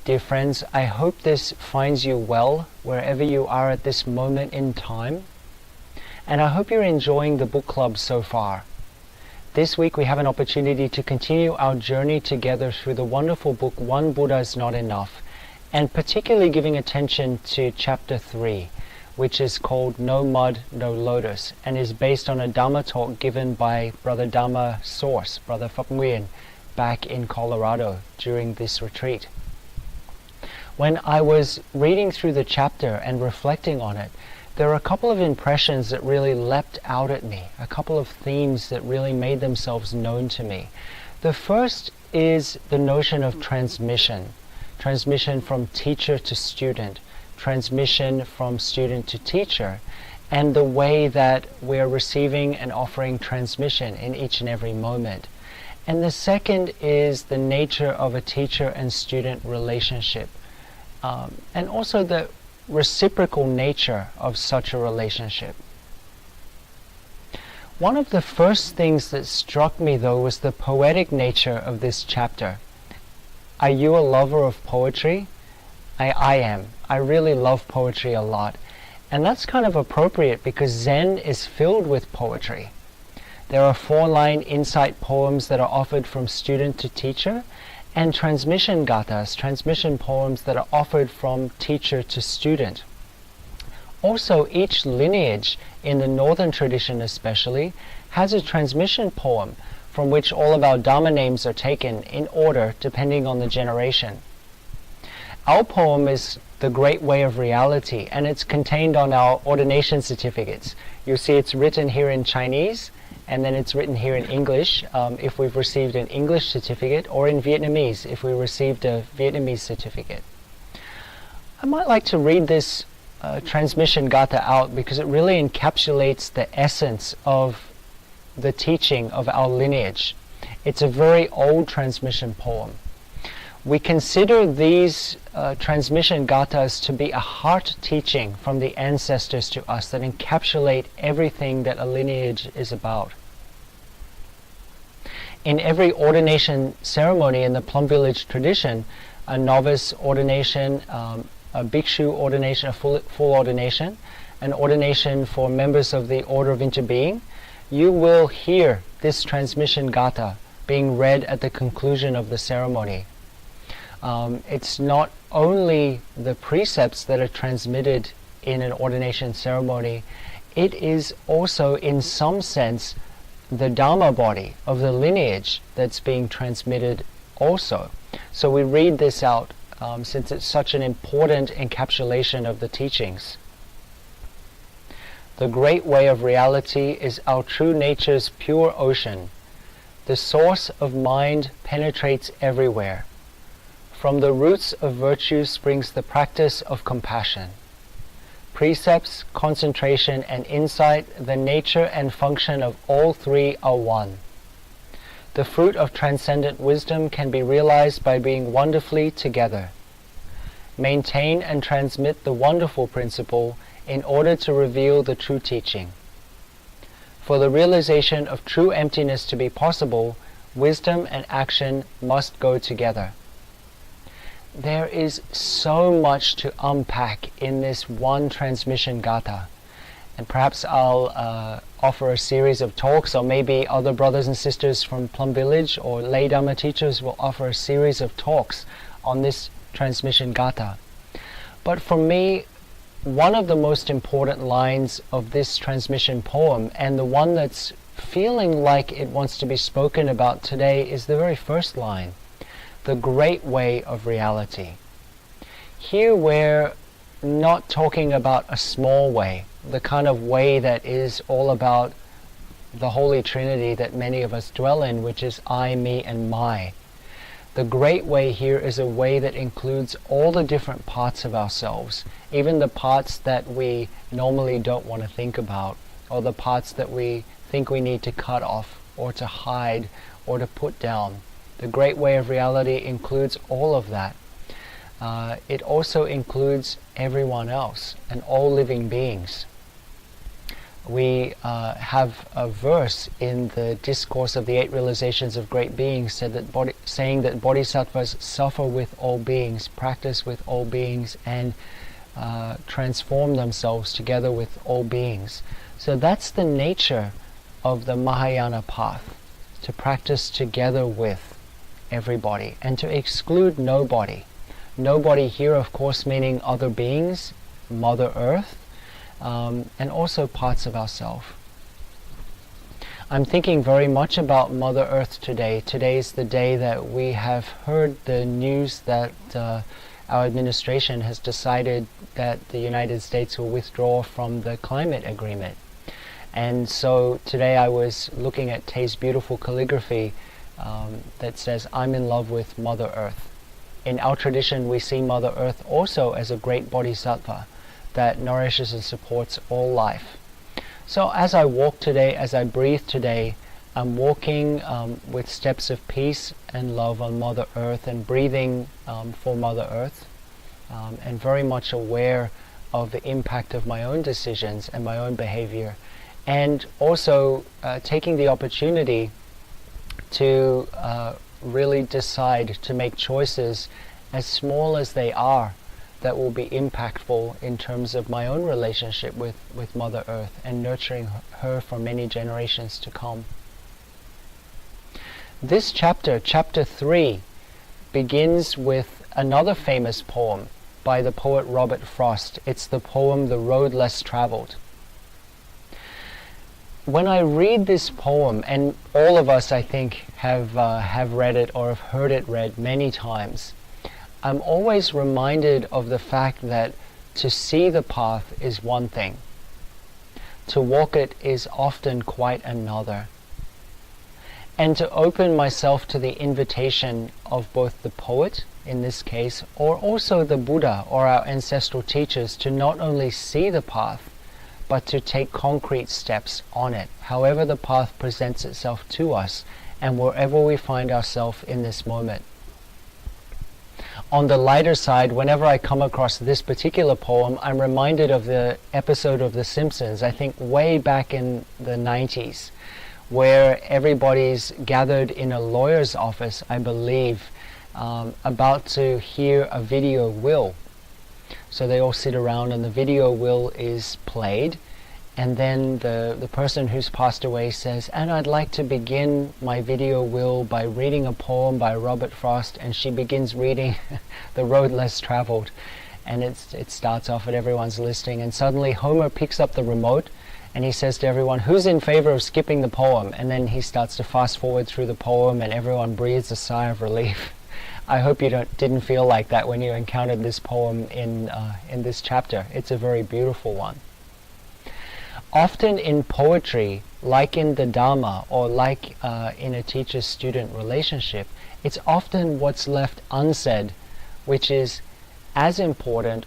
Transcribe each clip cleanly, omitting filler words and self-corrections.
Dear friends, I hope this finds you well wherever you are at this moment in time, and I hope you're enjoying the book club so far. This week we have an opportunity to continue our journey together through the wonderful book One Buddha is Not Enough, and particularly giving attention to chapter 3, which is called No Mud, No Lotus, and is based on a Dhamma talk given by Brother Dhamma Source, Brother Phap Nguyen, back in Colorado during this retreat. When I was reading through the chapter and reflecting on it, there are a couple of impressions that really leapt out at me, a couple of themes that really made themselves known to me. The first is the notion of transmission from teacher to student, transmission from student to teacher, and the way that we're receiving and offering transmission in each and every moment. And the second is the nature of a teacher and student relationship, and also the reciprocal nature of such a relationship. One of the first things that struck me, though, was the poetic nature of this chapter. Are you a lover of poetry? I am. I really love poetry a lot. And that's kind of appropriate because Zen is filled with poetry. There are 4-line insight poems that are offered from student to teacher, and transmission gathas, transmission poems that are offered from teacher to student. Also, each lineage, in the northern tradition especially, has a transmission poem from which all of our Dharma names are taken in order depending on the generation. Our poem is The Great Way of Reality, and it's contained on our ordination certificates. You'll see it's written here in Chinese, and then it's written here in English if we've received an English certificate, or in Vietnamese if we received a Vietnamese certificate. I might like to read this transmission gatha out because it really encapsulates the essence of the teaching of our lineage. It's a very old transmission poem. We consider these transmission gathas to be a heart teaching from the ancestors to us that encapsulate everything that a lineage is about. In every ordination ceremony in the Plum Village tradition, a novice ordination, a bhikshu ordination, a full ordination, an ordination for members of the Order of Interbeing, you will hear this transmission gatha being read at the conclusion of the ceremony. It's not only the precepts that are transmitted in an ordination ceremony, it is also in some sense the Dhamma body of the lineage that's being transmitted also. So we read this out since it's such an important encapsulation of the teachings. The great way of reality is our true nature's pure ocean. The source of mind penetrates everywhere. From the roots of virtue springs the practice of compassion. Precepts, concentration, and insight, the nature and function of all three are one. The fruit of transcendent wisdom can be realized by being wonderfully together. Maintain and transmit the wonderful principle in order to reveal the true teaching. For the realization of true emptiness to be possible, wisdom and action must go together. There is so much to unpack in this one transmission gatha, and perhaps I'll offer a series of talks, or maybe other brothers and sisters from Plum Village or lay Dhamma teachers will offer a series of talks on this transmission gatha. But for me, one of the most important lines of this transmission poem, and the one that's feeling like it wants to be spoken about today, is the very first line. The great way of reality. Here we're not talking about a small way, the kind of way that is all about the Holy Trinity that many of us dwell in, which is I, me, and my. The great way here is a way that includes all the different parts of ourselves, even the parts that we normally don't want to think about, or the parts that we think we need to cut off, or to hide, or to put down. The great way of reality includes all of that. It also includes everyone else and all living beings. We have a verse in the Discourse of the Eight Realizations of Great Beings saying that bodhisattvas suffer with all beings, practice with all beings, and transform themselves together with all beings. So that's the nature of the Mahayana path, to practice together with everybody and to exclude nobody. Nobody here, of course, meaning other beings, Mother Earth, and also parts of ourselves. I'm thinking very much about Mother Earth today. Today is the day that we have heard the news that our administration has decided that the United States will withdraw from the climate agreement. And so today I was looking at Thay's beautiful calligraphy that says, "I'm in love with Mother Earth." In our tradition, we see Mother Earth also as a great bodhisattva that nourishes and supports all life. So as I walk today, as I breathe today, I'm walking with steps of peace and love on Mother Earth, and breathing for Mother Earth, and very much aware of the impact of my own decisions and my own behavior, and also taking the opportunity to really decide to make choices as small as they are that will be impactful in terms of my own relationship with Mother Earth and nurturing her for many generations to come. This chapter, chapter 3, begins with another famous poem by the poet Robert Frost. It's the poem "The Road Less Traveled." When I read this poem, and all of us I think have read it or have heard it read many times, I'm always reminded of the fact that to see the path is one thing. To walk it is often quite another. And to open myself to the invitation of both the poet, in this case, or also the Buddha or our ancestral teachers, to not only see the path, but to take concrete steps on it, however the path presents itself to us and wherever we find ourselves in this moment. On the lighter side, whenever I come across this particular poem, I'm reminded of the episode of The Simpsons, I think way back in the 90s, where everybody's gathered in a lawyer's office, I believe, about to hear a video will. So they all sit around and the video will is played, and then the person who's passed away says, "And I'd like to begin my video will by reading a poem by Robert Frost," and she begins reading "The Road Less Traveled," and it starts off and everyone's listening, and suddenly Homer picks up the remote and he says to everyone, "Who's in favor of skipping the poem?" And then he starts to fast forward through the poem and everyone breathes a sigh of relief. I hope you didn't feel like that when you encountered this poem in this chapter. It's a very beautiful one. Often in poetry, like in the Dharma or like in a teacher-student relationship, it's often what's left unsaid which is as important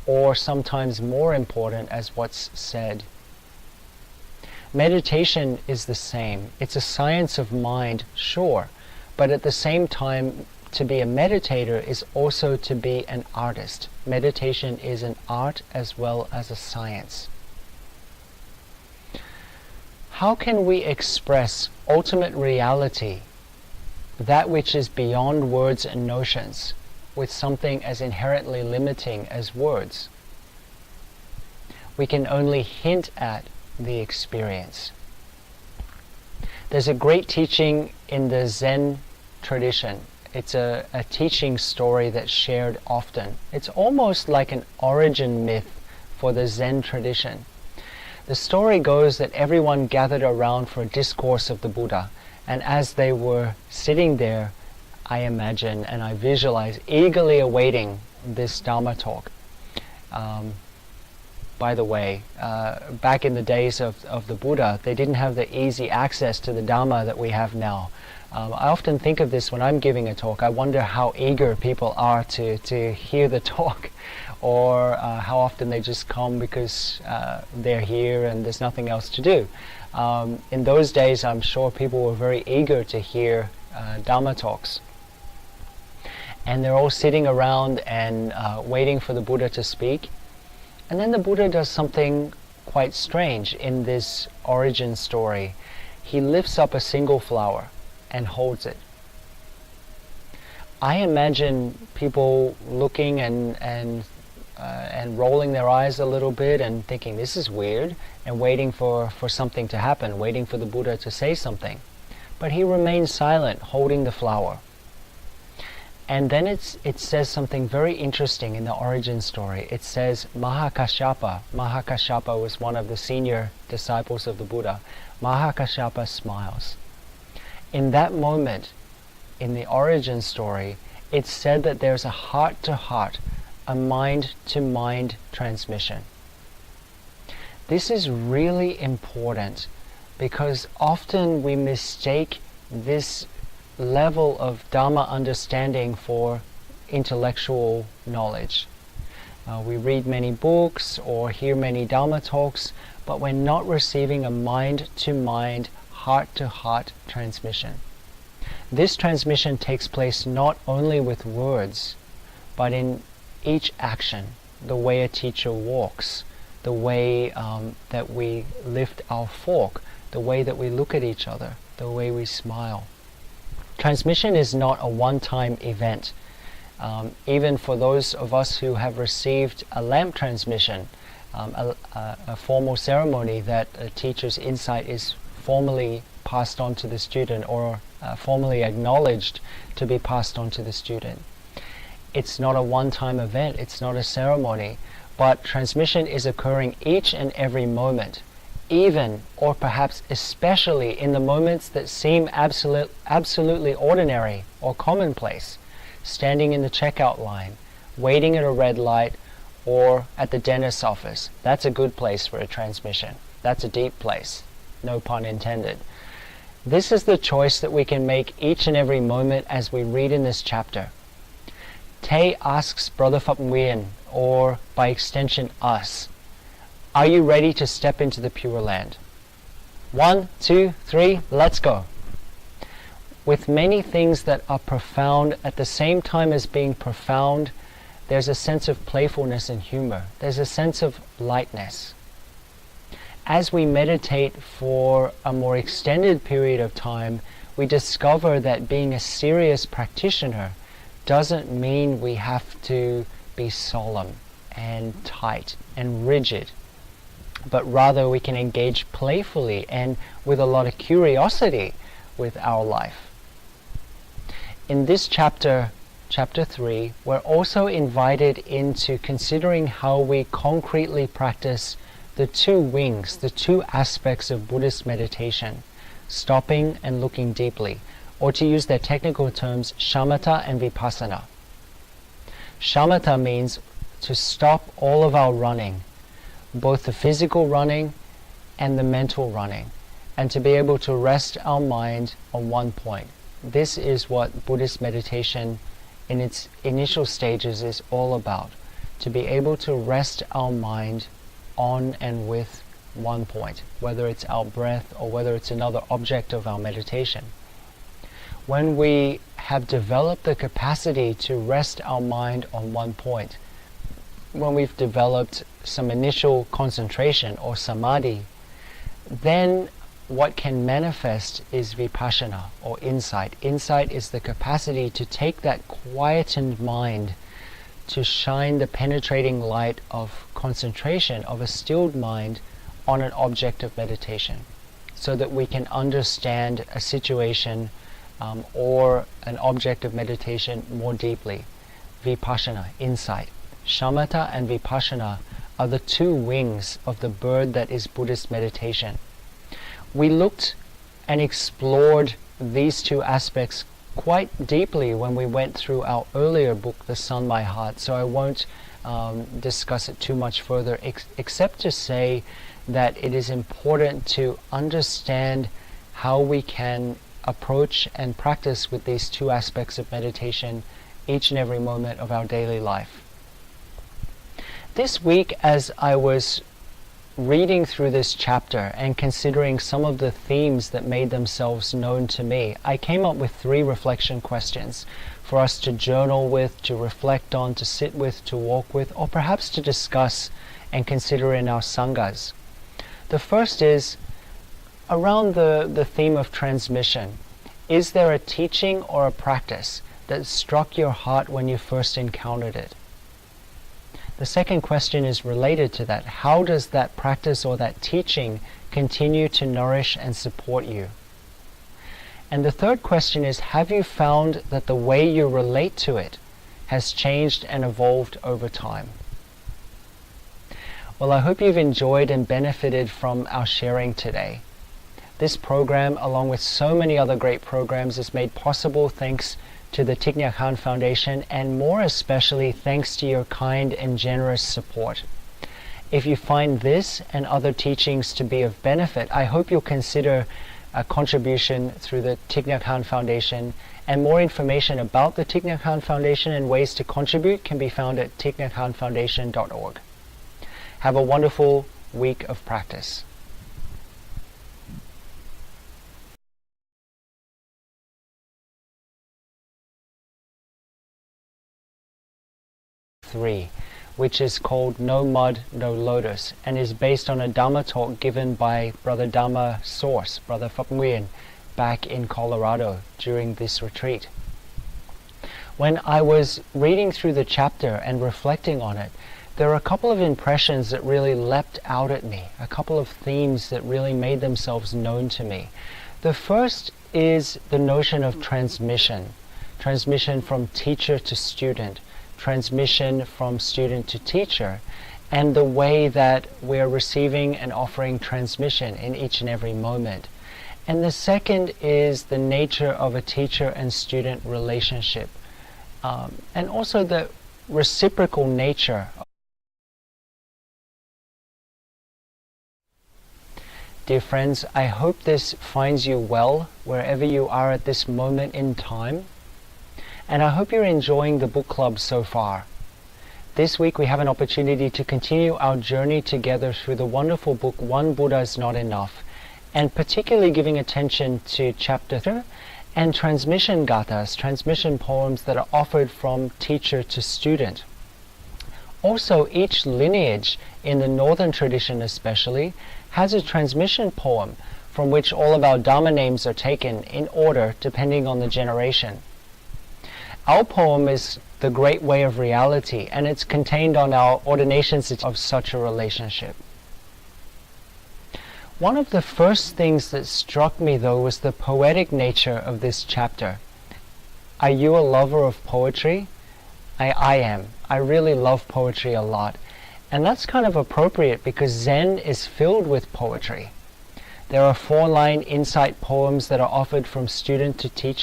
or sometimes more important as what's said. Meditation is the same. It's a science of mind, sure, but at the same time, to be a meditator is also to be an artist. Meditation is an art as well as a science. How can we express ultimate reality, that which is beyond words and notions, with something as inherently limiting as words? We can only hint at the experience. There's a great teaching in the Zen tradition. It's a teaching story that's shared often. It's almost like an origin myth for the Zen tradition. The story goes that everyone gathered around for a discourse of the Buddha, and as they were sitting there, I imagine and I visualize eagerly awaiting this Dharma talk. By the way, back in the days of the Buddha, they didn't have the easy access to the Dharma that we have now. I often think of this when I'm giving a talk. I wonder how eager people are to hear the talk, or how often they just come because they're here and there's nothing else to do. In those days, I'm sure people were very eager to hear Dharma talks. And they're all sitting around and waiting for the Buddha to speak. And then the Buddha does something quite strange in this origin story. He lifts up a single flower and holds it. I imagine people looking and rolling their eyes a little bit and thinking this is weird, and waiting for something to happen, waiting for the Buddha to say something. But he remains silent, holding the flower. And then it says something very interesting in the origin story. It says Mahakashyapa was one of the senior disciples of the Buddha. Mahakashyapa smiles. In that moment, in the origin story, it's said that there's a heart-to-heart, a mind-to-mind transmission. This is really important because often we mistake this level of Dharma understanding for intellectual knowledge. We read many books or hear many Dharma talks, but we're not receiving a mind-to-mind, heart-to-heart transmission. This transmission takes place not only with words, but in each action, the way a teacher walks, the way that we lift our fork, the way that we look at each other, the way we smile. Transmission is not a one-time event. Even for those of us who have received a lamp transmission, a formal ceremony that a teacher's insight is formally passed on to the student or formally acknowledged to be passed on to the student. It's not a one-time event, it's not a ceremony, but transmission is occurring each and every moment, even or perhaps especially in the moments that seem absolutely ordinary or commonplace, standing in the checkout line, waiting at a red light, or at the dentist's office. That's a good place for a transmission. That's a deep place, no pun intended. This is the choice that we can make each and every moment as we read in this chapter. Thay asks Brother Phap Nguyen, or by extension us, are you ready to step into the Pure Land? 1, 2, 3, let's go. With many things that are profound at the same time as being profound, there's a sense of playfulness and humor. There's a sense of lightness. As we meditate for a more extended period of time, we discover that being a serious practitioner doesn't mean we have to be solemn and tight and rigid, but rather we can engage playfully and with a lot of curiosity with our life. In this chapter, Chapter 3, we're also invited into considering how we concretely practice the two wings, the two aspects of Buddhist meditation, stopping and looking deeply, or to use their technical terms, shamatha and vipassana. Shamatha means to stop all of our running, both the physical running and the mental running, and to be able to rest our mind on one point. This is what Buddhist meditation in its initial stages is all about, to be able to rest our mind on and with one point, whether it's our breath or whether it's another object of our meditation. When we have developed the capacity to rest our mind on one point, when we've developed some initial concentration or samadhi, then what can manifest is vipassana or insight. Insight is the capacity to take that quietened mind, to shine the penetrating light of concentration, of a stilled mind, on an object of meditation, so that we can understand a situation or an object of meditation more deeply. Vipassana, insight. Shamatha and vipassana are the two wings of the bird that is Buddhist meditation. We looked and explored these two aspects quite deeply when we went through our earlier book, The Sun by Heart, so I won't discuss it too much further, except to say that it is important to understand how we can approach and practice with these two aspects of meditation each and every moment of our daily life. This week, as I was reading through this chapter and considering some of the themes that made themselves known to me, I came up with 3 reflection questions for us to journal with, to reflect on, to sit with, to walk with, or perhaps to discuss and consider in our sanghas. The first is around the theme of transmission. Is there a teaching or a practice that struck your heart when you first encountered it? The second question is related to that. How does that practice or that teaching continue to nourish and support you? And the third question is, have you found that the way you relate to it has changed and evolved over time? Well, I hope you've enjoyed and benefited from our sharing today. This program, along with so many other great programs, is made possible thanks to the Thich Nhat Hanh Foundation, and more especially thanks to your kind and generous support. If you find this and other teachings to be of benefit, I hope you'll consider a contribution through the Thich Nhat Hanh Foundation, and more information about the Thich Nhat Hanh Foundation and ways to contribute can be found at thichnhathanhfoundation.org. Have a wonderful week of practice. Which is called No Mud, No Lotus, and is based on a Dharma talk given by Brother Dharma Source, Brother Phap Nguyen, back in Colorado during this retreat. When I was reading through the chapter and reflecting on it, there are a couple of impressions that really leapt out at me, a couple of themes that really made themselves known to me. The first is the notion of transmission from teacher to student, transmission from student to teacher, and the way that we're receiving and offering transmission in each and every moment. And the second is the nature of a teacher and student relationship, and also the reciprocal nature. Dear friends, I hope this finds you well wherever you are at this moment in time. And I hope you're enjoying the book club so far. This week we have an opportunity to continue our journey together through the wonderful book One Buddha is Not Enough, and particularly giving attention to chapter 3 and transmission gathas, transmission poems that are offered from teacher to student. Also, each lineage, in the northern tradition especially, has a transmission poem from which all of our Dharma names are taken in order depending on the generation. Our poem is The Great Way of Reality, and it's contained on our ordination certificate of such a relationship. One of the first things that struck me, though, was the poetic nature of this chapter. Are you a lover of poetry? I am. I really love poetry a lot. And that's kind of appropriate because Zen is filled with poetry. There are 4-line insight poems that are offered from student to teacher.